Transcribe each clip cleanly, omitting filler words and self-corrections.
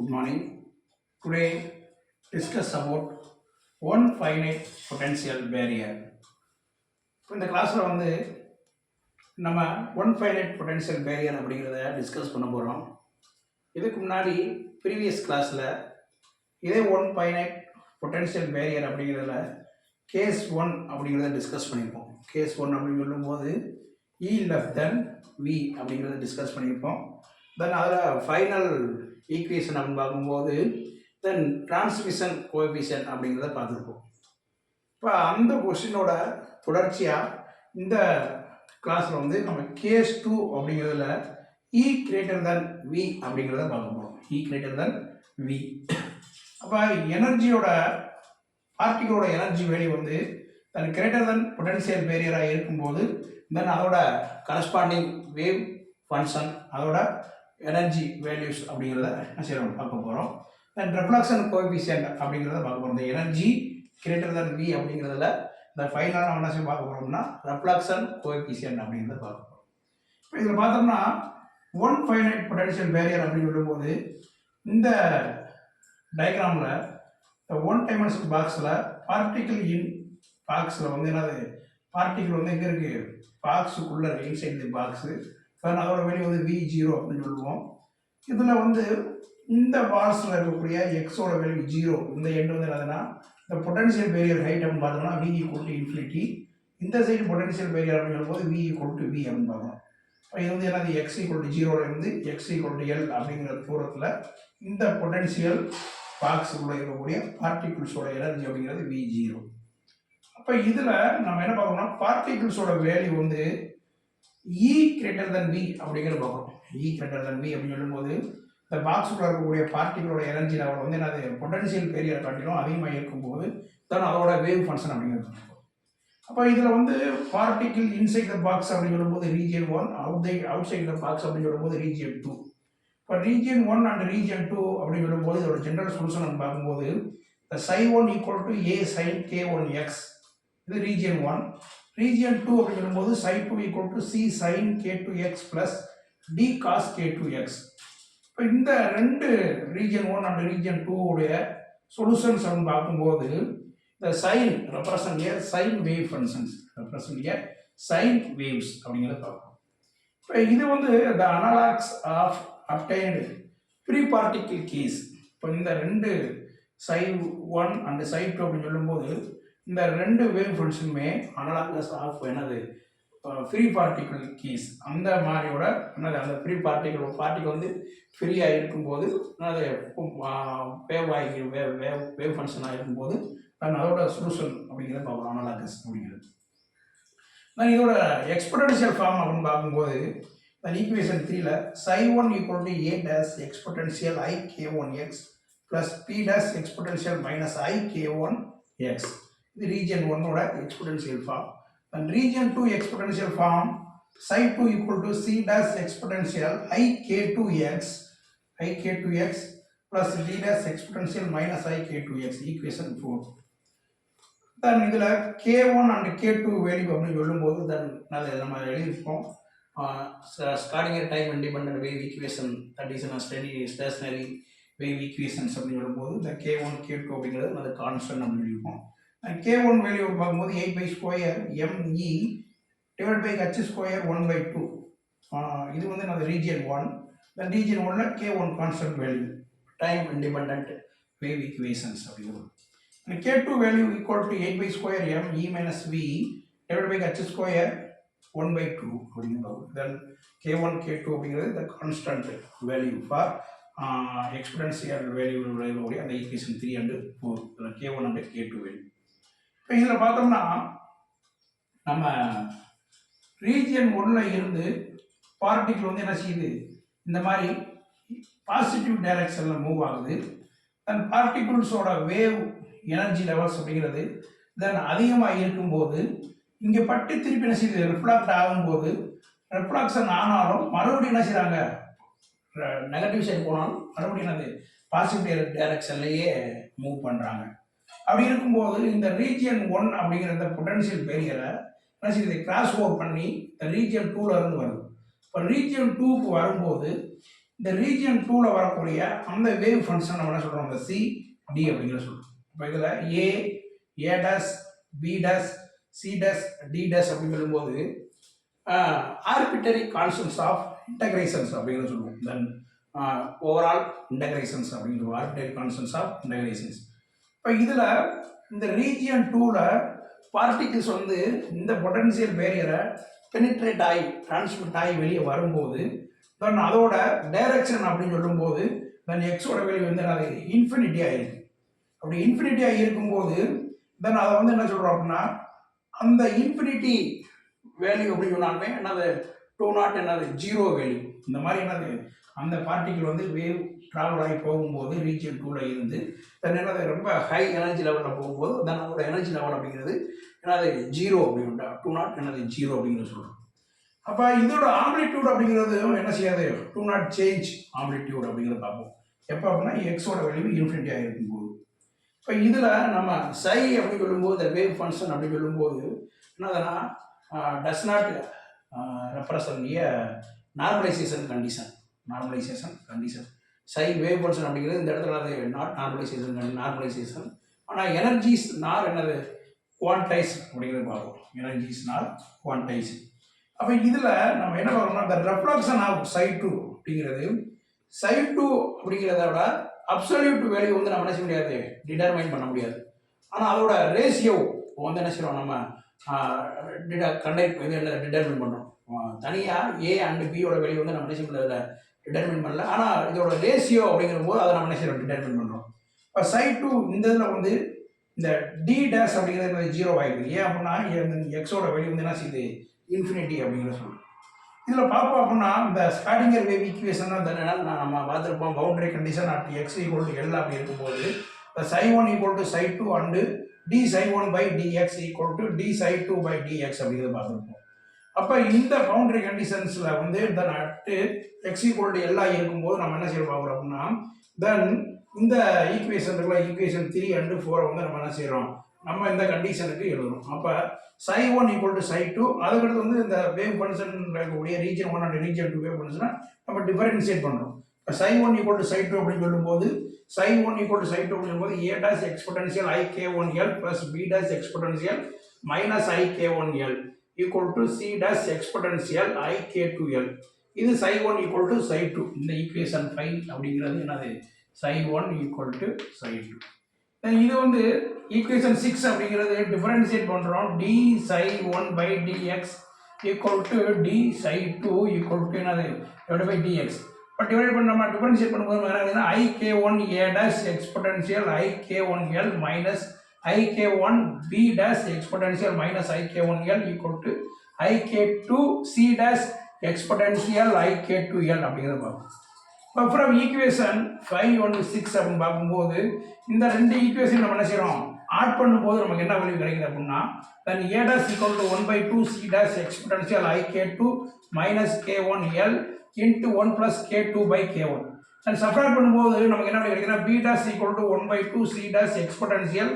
Good morning. Today discuss about one finite potential barrier. இப்போ இந்த கிளாஸில் நம்ம ஒன் ஃபைனைட் பொட்டன்ஷியல் பேரியர் அப்படிங்கிறத டிஸ்கஸ் பண்ண போகிறோம். இதுக்கு முன்னாடி ப்ரீவியஸ் கிளாஸில் இதே ஒன் ஃபைனைட் பொட்டன்ஷியல் பேரியர் அப்படிங்கிறதுல கேஸ் 1 அப்படிங்கிறத டிஸ்கஸ் பண்ணியிருப்போம். கேஸ் 1 அப்படின்னு சொல்லும்போது E லெஸ் தென் V அப்படிங்கிறத டிஸ்கஸ் பண்ணியிருப்போம். தென் அதில் ஃபைனல் ஈக்குவேஷன் அப்படின்னு பார்க்கும்போது தென் டிரான்ஸ்மிஷன் கோஎஃபிஷியன்ட் அப்படிங்கிறத பார்த்துருப்போம். இப்போ அந்த கொஸ்டினோட தொடர்ச்சியாக இந்த கிளாஸில் நம்ம கேஸ் 2 அப்படிங்கிறதுல E கிரேட்டர் தென் V அப்படிங்கிறத பார்க்க போகிறோம். E greater than V. அப்போ எனர்ஜியோட பார்ட்டிகளோட energy value then greater than potential பேரியராக இருக்கும்போது தென் அதோட கரஸ்பாண்டிங் வேவ் ஃபங்க்ஷன் அதோட எனர்ஜி வேல்யூஸ் அப்படிங்கிறத பார்க்க போகிறோம். தென் ரெஃப்ளெக்ஷன் கோஎஃபிஷியன்ட் அப்படிங்கிறத பார்க்க போகிறோம். இந்த எனர்ஜி கிரேட்டர் தென் V அப்படிங்கிறதுல இந்த ஃபைனலாக நம்ம என்ன பார்க்க போகிறோம்னா ரெஃப்ளெக்ஷன் கோஎஃபிஷியன்ட் அப்படிங்கிறத பார்க்க போகிறோம். இப்போ இதில் பார்த்தோம்னா ஒன் ஃபைனைட் பொட்டன்ஷியல் பேரியர் அப்படின்னு சொல்லும்போது இந்த டயக்ராமில் இந்த ஒன் டைமென்ஷனல் பாக்ஸில் பார்ட்டிகிள் இன் பாக்ஸில் என்னது பார்ட்டிகிள் எங்கே இருக்குது பாக்ஸுக்குள்ளே இன்சைட் தி பாக்ஸு. அதோட வெளியே V0 அப்படின்னு சொல்லுவோம். இதில் இந்த பாக்ஸில் இருக்கக்கூடிய எக்ஸோட வேல்யூ 0. இந்த எண்டு என்னதுன்னா இந்த பொட்டன்ஷியல் பேரியர் ஹைட் அப்படின்னு பார்த்தோம்னா V = இன்ஃபினிட்டி. இந்த சைடு பொட்டன்ஷியல் பேரியர் அப்படின்னு சொல்லும்போது V = V அப்படின்னு பார்க்கணும். இது என்னது x = 0லேருந்து x = L அப்படிங்கிற தூரத்தில் இந்த பொட்டன்ஷியல் பாக்ஸுக்குள்ளே இருக்கக்கூடிய பார்ட்டிகிள்ஸோட எனர்ஜி அப்படிங்கிறது V0. அப்போ இதில் நம்ம என்ன பார்க்கணும்னா பார்ட்டிகிள்ஸோட value E greater than V அப்படிங்கிறது பார்க்கணும். E கிரேட்டர் தென் V அப்படின்னு சொல்லும்போது இந்த பாக்ஸுக்குள்ள இருக்கக்கூடிய பார்ட்டிகளோட எனர்ஜி லெவல் என்னது பொட்டன்ஷியல் பேரியர் காட்டிலும் அதிகமாக இருக்கும்போது தான் அதோட வேவ் ஃபங்க்ஷன் அப்படிங்கிறது. அப்போ இதில் பார்ட்டிகிள் இன்சைட் த பாக்ஸ் அப்படின்னு சொல்லும்போது region 1, outside the box அப்படின்னு சொல்லும்போது ரீஜியன் 2. இப்போ ரீஜியன் 1 அண்ட் ரீஜியன் 2 அப்படின்னு சொல்லும்போது இதோட ஜென்ரல் சொல்யூஷன் பார்க்கும்போது இந்த ψ1 = A sin k1x இது ரீஜியன் 1. ரீஜியன் 2 அப்படின்னு சொல்லும்போது ψ2 = C sin k2x plus D cos k2x. இப்போ இந்த ரெண்டு ரீஜியன் 1 அண்ட் ரீஜியன் 2 உடைய சொல்யூஷன்ஸ் அப்படின்னு பார்க்கும்போது இந்த sine represent a sine wave functions represent a sine waves அப்படிங்கிறத பார்க்கணும். இப்போ இது the analogues of obtained free particle case. இப்போ இந்த ரெண்டு ψ1 அண்ட் ψ2 அப்படின்னு சொல்லும்போது இந்த ரெண்டு வேவ் ஃபங்க்ஷனுமே analogous of free particle case அந்த மாதிரியோட அந்த ஃப்ரீ பார்ட்டிகிள் ஃப்ரீயாக இருக்கும்போது வேவ் ஃபங்க்ஷனாக இருக்கும்போது அதோட சொல்யூஷன் அப்படிங்கிறத பார்க்கணும் அனலாகஸ் அப்படிங்கிறது. இதோட எக்ஸ்பொட்டன்ஷியல் ஃபார்ம் அப்படின்னு பார்க்கும்போது equation 3ல் ψ1 = A dash exponential I k1x plus P dash exponential minus I k1x. இது ரீஜியன் 1ஓட exponential form. And region 2 exponential form ψ2 = C dash exponential I k2x plus D dash exponential minus I k2x equation 4. Then இதில் k1 and k2 value அப்படின்னு சொல்லும்போது then நம்ம எழுதியிருப்போம் starting time independent wave equation that is stationary wave equations அப்படின்னு சொல்லும்போது இந்த k1 k2 அப்படிங்கிறது அது கான்ஸ்டன்ட் அப்படின்னு சொல்லியிருப்போம். k1 வேல்யூ பார்க்கும்போது 8/² me / h² 1/2. இது அது ரீஜியன் 1. தென் ரீஜியன் 1ல k1 constant value time independent wave equations அப்படிங்கிறது. k2 value = 8/² me - v / h² 1/2 அப்படிங்கிறது. தென் k1 k2 அப்படிங்கிறது the constant value for exponential value அந்த equation 3 and 4 k1 and k2 value. இப்போ இதில் பார்த்தோம்னா நம்ம ரீஜியன் 1ல் இருந்து பார்ட்டிகிள் என்ன செய்யுது இந்த மாதிரி பாசிட்டிவ் டைரக்ஷனில் மூவ் ஆகுது. தென் பார்ட்டிகிள்ஸோட வேவ் எனர்ஜி லெவல்ஸ் அப்படிங்கிறது தென் அதிகமாக இருக்கும்போது இங்கே பட்டு திருப்பி என்ன செய்யுது ரிஃப்ளாக்ட் ஆகும்போது ரிஃப்ளாக்ஷன் ஆனாலும் மறுபடியும் என்ன செய்கிறாங்க நெகட்டிவ் சைடு போனாலும் மறுபடியும் என்னது பாசிட்டிவ் டைரக்ஷன்லேயே மூவ் பண்ணுறாங்க. அப்படி இருக்கும்போது இந்த ரீஜியன் 1 அப்படிங்கிற இந்த பொட்டன்ஷியல் பேரியரை என்ன செய்யுது கிராஸ் ஓவர் பண்ணி இந்த ரீஜியன் 2ல இருந்து வருது. இப்போ ரீஜியன் 2க்கு வரும்போது இந்த ரீஜியன் 2ல் வரக்கூடிய அந்த வேவ் ஃபங்க்ஷன் நம்ம என்ன சொல்கிறோம், அந்த சி டி அப்படிங்கிற சொல்கிறோம். இப்போ இதில் A dash, B dash, C dash, D dash அப்படின்னு சொல்லும்போது ஆர்பிட்டரி கான்ஸ்டன்ட்ஸ் ஆஃப் இன்டகிரேஷன்ஸ் அப்படிங்கிறத சொல்லுவோம். தென் ஓவரால் இன்டகிரேஷன்ஸ் அப்படிங்கிறது ஆர்பிட்டரி கான்ஸ்டன்ட்ஸ் ஆஃப் இன்டகிரேஷன்ஸ். இப்போ இதில் இந்த ரீஜியன் 2ல் பார்ட்டிகிள்ஸ் வந்து இந்த பொட்டன்சியல் பேரியரை பெனிட்ரேட் ஆகி டிரான்ஸ்மிட் ஆகி வெளியே வரும்போது தென் அதோட டைரக்ஷன் அப்படின்னு சொல்லும்போது தென் எக்ஸோட வேல்யூ வந்து அது இன்ஃபினிட்டி ஆகிருக்கு. அப்படி இன்ஃபினிட்டி ஆகி இருக்கும்போது தென் அதை வந்து என்ன சொல்கிறோம் அப்படின்னா அந்த இன்ஃபினிட்டி வேல்யூ அப்படின்னு சொன்னாலுமே என்னது 2 என்னது 0 வேல்யூ. இந்த மாதிரி என்னது அந்த பார்ட்டிகிள் வந்து வேவ் ட்ராவல் ஆகி போகும்போது ரீஜியன் 2ல் இருந்து தென் என்னது ரொம்ப ஹை எனர்ஜி லெவலில் போகும்போது தென் அதோட எனர்ஜி லெவல் அப்படிங்கிறது என்னது 0 அப்படின்ட்டா 2 என்னது 0 அப்படிங்கிறது சொல்கிறோம். அப்போ இதோட ஆம்ப்ளிடியூட் அப்படிங்கிறது என்ன செய்யாது 2 சேஞ்ச் ஆம்ப்ளிடியூட் அப்படிங்கிறத பார்ப்போம். எப்போ அப்படின்னா எக்ஸோட வேல்யூ இன்ஃபினிட்டி ஆகிருக்கும் போது. இப்போ இதில் நம்ம சை அப்படின்னு சொல்லும்போது இந்த வேவ் ஃபங்க்ஷன் அப்படின்னு சொல்லும்போது என்னதுன்னா does not represent normalization condition. Psi wave function அப்படிங்கிறது இந்த இடத்துல அது நாட் நார்மலைசேஷன். ஆனால் எனர்ஜிஸ் நார் என்னது குவான்டைஸ் அப்படிங்கிறது பார்ப்போம். எனர்ஜிஸ் நார் குவான்டைஸ். அப்போ இதில் நம்ம என்ன பார்க்கணும்னா இந்த ரெஃப்ளக்ஷன் ஆஃப் சை 2 அப்படிங்கிறது சை 2 அப்படிங்கிறத விட அப்சல்யூட் வேல்யூ வந்து நம்ம என்ன செய்ய முடியாது, டிட்டர்மைன் பண்ண முடியாது. ஆனால் அதோட ரேஷியோ வந்து என்ன செய்யறோம், நம்ம டிட்டர்மின் பண்ணுறோம். தனியாக ஏ அண்ட் பியோட வேல்யூ வந்து நம்ம என்ன செய்ய முடியாது, டிட்டர்மின் பண்ணல. ஆனால் இதோட ரேஷியோ அப்படிங்கிற போது அதை நம்ம என்ன செய்யறோம், டிட்டர்மின் பண்ணுறோம். இப்போ சை 2 இந்த இதில் வந்து இந்த டி டேஷ் அப்படிங்கிறது 0 ஆகிடுது. ஏன் அப்படின்னா எக்ஸோட வேல்யூ வந்து என்ன செய்யுது, இன்ஃபினிட்டி அப்படிங்கிற சொல்லுவோம். இதில் பார்ப்போம் அப்படின்னா இந்த ஸ்காடிங்கர் வேவ் ஈக்குவேஷன் தான் நம்ம பார்த்துருப்போம். Boundary condition at x equal to L அப்படி இருக்கும்போது இந்த psi 1 equal to psi 2 and d psi 1 by dx equal to d psi 2 by dx அப்படிங்கிறத பார்த்துருப்போம். அப்போ இந்த பவுண்டரி கண்டிஷன்ஸில் வந்து then at x equal to எல்லாம் இருக்கும்போது நம்ம என்ன செய்ய பார்க்குறோம் அப்படின்னா தென் இந்த ஈக்குவேஷன் இருக்குல்ல, ஈக்குவேஷன் 3 and 4 வந்து நம்ம என்ன செய்கிறோம், நம்ம இந்த கண்டிஷனுக்கு எழுதுறோம். அப்போ சை 1 ஈக்குவல் டு சை 2, அதுக்கடுத்து வந்து இந்த வேவ் ஃபங்க்ஷன் இருக்கக்கூடிய ரீஜன் 1 அண்ட் ரீஜன் 2 வேவ் ஃபங்க்ஷனை நம்ம டிஃபரன்ஷியேட் பண்ணுறோம். இப்போ சை 1 ஈக்குவல் டு சை 2 அப்படின்னு சொல்லும்போது சை 1 ஈக்குவல் டு சை 2 அப்படின்னு சொல்லும்போது a dash exponential IK1L plus b dash exponential minus IK1L equal to c dash exponential IK2L. இது சை 1 ஈக்குவல் டு சை 2. இந்த ஈக்குவேஷன் 5 அப்படிங்கிறது என்னது, சை 1 ஈக்குவல் டு சை 2. இது வந்து ஈக்குவேஷன் 6 அப்படிங்கிறது டிஃபரன்ஷியேட் பண்ணுறோம். D psi 1 by dx equal to d psi 2 equal to என்னது divide by dx. இப்போ டிவைட் பண்ணி நம்ம டிஃபரன்ஷியேட் பண்ணும்போது என்ன IK1 a dash exponential IK1L minus IK1 b dash exponential minus IK1L equal to IK2 c dash exponential IK2L அப்படிங்கிறத பார்ப்போம். இப்போ from equation 5 1 6 அப்படின்னு பார்க்கும்போது இந்த ரெண்டு ஈக்குவேஷன் நம்ம என்ன செய்கிறோம், ஆட் பண்ணும்போது நமக்கு என்ன வேல்யூ கிடைக்குது அப்படின்னா then a dash equal to 1/2 c dash exponential IK2 minus K1L into 1 plus K2 by K1. And subtract பண்ணும்போது நமக்கு என்ன வேல்யூ கிடைக்குதுன்னா b dash equal to 1/2 c dash exponential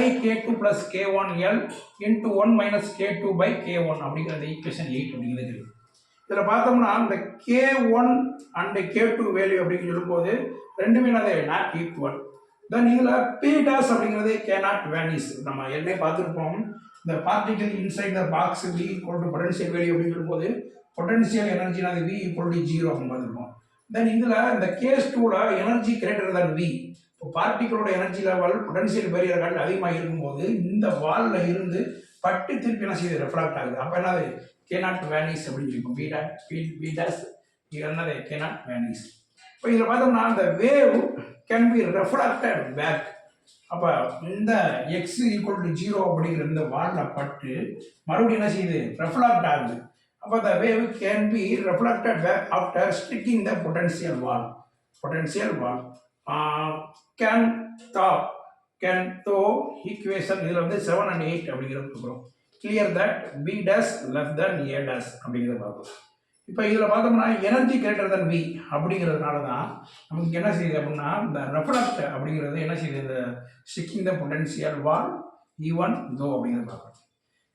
IK2 plus K1L into 1 minus K2 by K1 அப்படிங்கிறது equation 8 அப்படிங்கிறது இருக்குது. இதில் பார்த்தோம்னா இந்த K1 அண்ட் K2 வேல்யூ அப்படின்னு சொல்லும்போது ரெண்டுமே அது நாட் ஈக்குவல். தென் இதில் P டாஸ் அப்படிங்கிறது கேனாட் வேனிஸ். நம்ம ஏற்கனவே பார்த்துருப்போம். இந்த particle inside the box V equal to potential value அப்படின்னு சொல்லும்போது பொட்டன்ஷியல் எனர்ஜினா அது V ஈக்குவல் டு 0 அப்படின்னு பார்த்துருப்போம். தென் இதில் இந்த கேஸ் 2ல் எனர்ஜி கிரேட்டர் தன் V. இப்போ பார்ட்டிகளோட எனர்ஜி லெவல் பொட்டன்ஷியல் பேரியர் காட்டில் அதிகமாக இருக்கும்போது இந்த வாலில் இருந்து பட்டு திருப்பி என்ன செய்யுது, ரெஃப்ராக்ட் ஆகுது. அப்போ என்னது கேனாட் வேனிஸ் அப்படின்னு இருக்கும். பி டாஸ் என்னது கேனாட் வேனிஸ். இப்போ இதில் பார்த்தோம்னா இந்த வேவ் கேன் பி ரெஃப்ராக்டட் பேக். அப்போ இந்த எக்ஸ் ஈக்குவல் டு 0 அப்படிங்கிற இந்த வாலில் பட்டு மறுபடியும் என்ன செய்யுது, ரெஃப்ராக்ட் ஆகுது. அப்போ the wave can be reflected back after striking the potential wall. Can though equation இதில் வந்து 7 and 8 அப்படிங்கிறது பார்க்குறோம். clear that B dash less than A dash அப்படிங்கிறத பார்க்குறோம். இப்போ இதில் பார்த்தோம்னா எனர்ஜி கிரேட்டர் தன் V அப்படிங்கிறதுனால தான் நமக்கு என்ன செய்யுது அப்படின்னா இந்த ரெஃப்ளக்ட் அப்படிங்கிறது என்ன செய்யுது, இந்த sticking the potential wall even though அப்படிங்கிறத பார்க்குறோம்.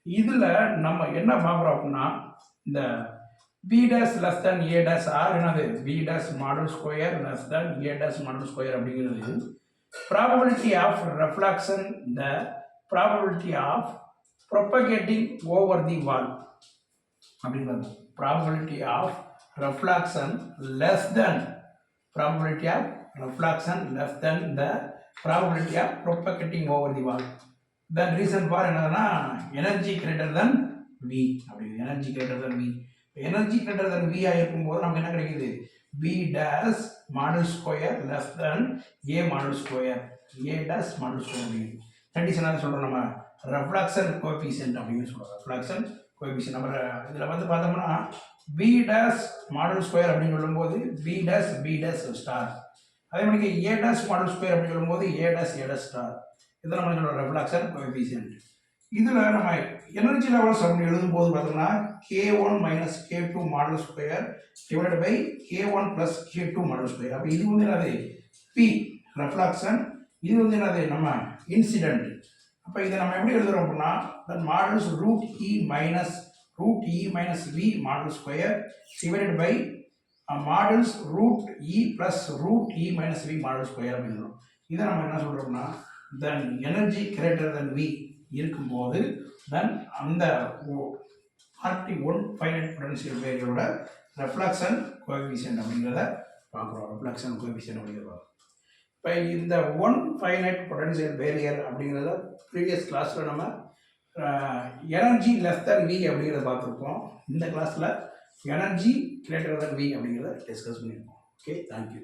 இதில் நம்ம என்ன பார்க்குறோம் அப்படின்னா இந்த b dash less than a dash r என்னது b dash model square less than a dash model square அப்படிங்கிறது probability of reflection the probability of propagating over the wall அப்படிங்கிறது probability of reflection less than probability of reflection less than the probability of propagating over the wall. Then reason for என்னன்னா energy greater than v அப்படி energy greater than v energy greater than v இருக்கும்போது நமக்கு என்ன கிடைக்குது b dash model square less than a model square a dash model square அப்படிங்கிறது condition என்ன சொல்றோம் நம்ம reflection coefficient அப்படின்னு சொல்றோம் reflection coefficient நம்ம இதுல வந்து பார்த்தோம்னா b dash model square அப்படின்னு சொல்லும்போது b dash star அதே மாதிரி a dash model square அப்படின்னு சொல்லும்போது a dash star இதை நம்ம சொல்றோம் reflection coefficient இதுல நம்ம எனர்ஜி லெவல்ஸ் அப்படி எழுதும்போது பார்த்தோம்னா k1 minus k2 model square divided by k1 plus k2 model square அப்போ இது வந்து என்னது p ரெஃப்ளெக்ஷன் இது வந்து என்னது நம்ம இன்சிடென்ட் அப்போ இதை நம்ம எப்படி எழுதுறோம் அப்படின்னா that modulus root e minus v modulus square divided by modulus root e plus root e minus v modulus square அப்படின்னு இதை நம்ம என்ன சொல்றோம்னா then energy greater than v இருக்கும்போது தென் அந்த RT1 ஃபைனைட் பொட்டன்ஷியல் பேரியரோட ரெஃப்ளெக்ஷன் கோஎஃபிஷியன்ட் அப்படிங்கிறத பார்க்குறோம் ரெஃப்ளெக்ஷன் கோஎஃபிஷியன்ட் அப்படிங்கிறத இப்போ இந்த ஒன் ஃபைனைட் பொட்டன்ஷியல் பேரியர் அப்படிங்கிறத ப்ரீவியஸ் கிளாஸில் நம்ம எனர்ஜி லெஸ் தென் வி அப்படிங்கிறத பார்த்துருக்கோம் இந்த கிளாஸில் எனர்ஜி கிரேட்டர் தென் வி அப்படிங்கிறத டிஸ்கஸ் பண்ணியிருக்கோம் ஓகே தேங்க்யூ